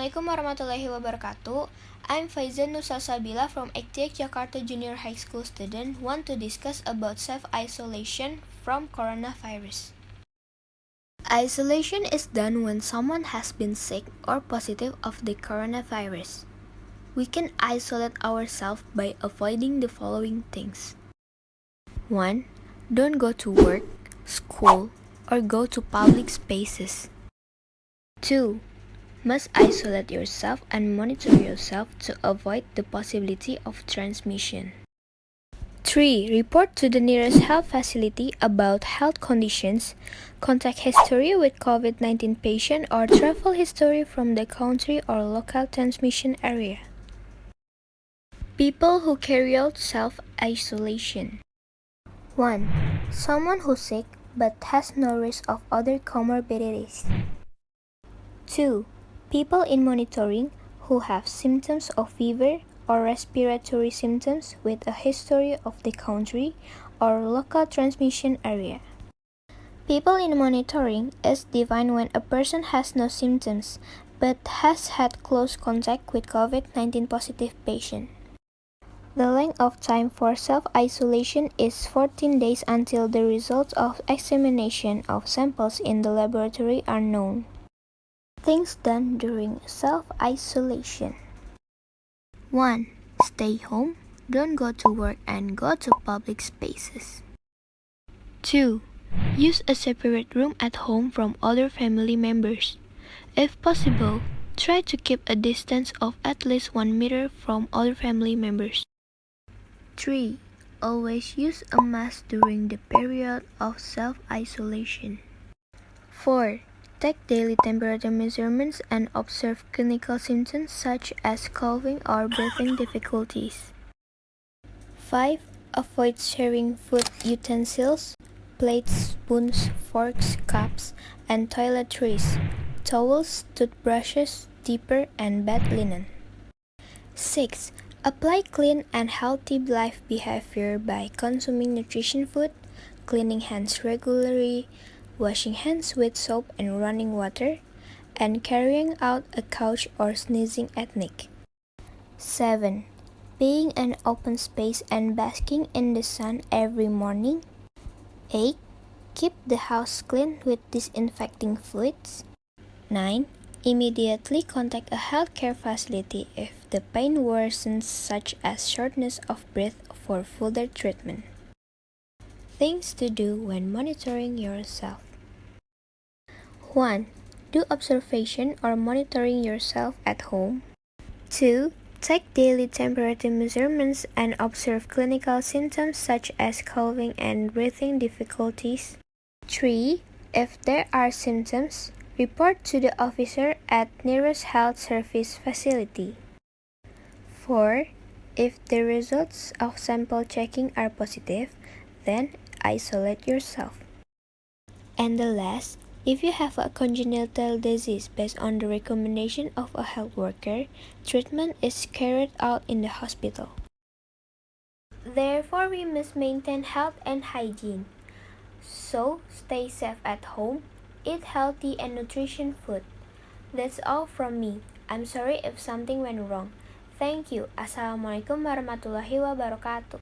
Assalamualaikum warahmatullahi wabarakatuh. I'm Faizan Nusasabila from Ektiak Jakarta Junior High School student want to discuss about self-isolation from coronavirus. Isolation is done when someone has been sick or positive of the coronavirus. We can isolate ourselves by avoiding the following things. 1. Don't go to work, school, or go to public spaces. 2. Must isolate yourself and monitor yourself to avoid the possibility of transmission. 3. Report to the nearest health facility about health conditions, contact history with COVID-19 patient, or travel history from the country or local transmission area. People who carry out self-isolation. 1. Someone who's sick but has no risk of other comorbidities. 2. People in monitoring who have symptoms of fever or respiratory symptoms with a history of the country or local transmission area. People in monitoring is defined when a person has no symptoms but has had close contact with COVID-19 positive patient. The length of time for self-isolation is 14 days until the results of examination of samples in the laboratory are known. Things done during self-isolation. 1. Stay home, don't go to work and go to public spaces. 2. Use a separate room at home from other family members. If possible, try to keep a distance of at least 1 meter from other family members. 3. Always use a mask during the period of self-isolation. 4. Take daily temperature measurements and observe clinical symptoms such as coughing or breathing difficulties. 5. Avoid sharing food utensils, plates, spoons, forks, cups, and toiletries, towels, toothbrushes, diaper, and bed linen. 6. Apply clean and healthy life behavior by consuming nutrition food, cleaning hands regularly, washing hands with soap and running water, and carrying out a couch or sneezing technique. 7. Being in open space and basking in the sun every morning. 8. Keep the house clean with disinfecting fluids. 9. Immediately contact a healthcare facility if the pain worsens, such as shortness of breath, for further treatment. Things to do when monitoring yourself. 1. Do observation or monitoring yourself at home. 2. Take daily temperature measurements and observe clinical symptoms such as coughing and breathing difficulties. 3. If there are symptoms, report to the officer at nearest health service facility. 4. If the results of sample checking are positive, then isolate yourself. And the last, if you have a congenital disease based on the recommendation of a health worker, treatment is carried out in the hospital. Therefore, we must maintain health and hygiene. So, stay safe at home, eat healthy and nutritious food. That's all from me. I'm sorry if something went wrong. Thank you. Assalamualaikum warahmatullahi wabarakatuh.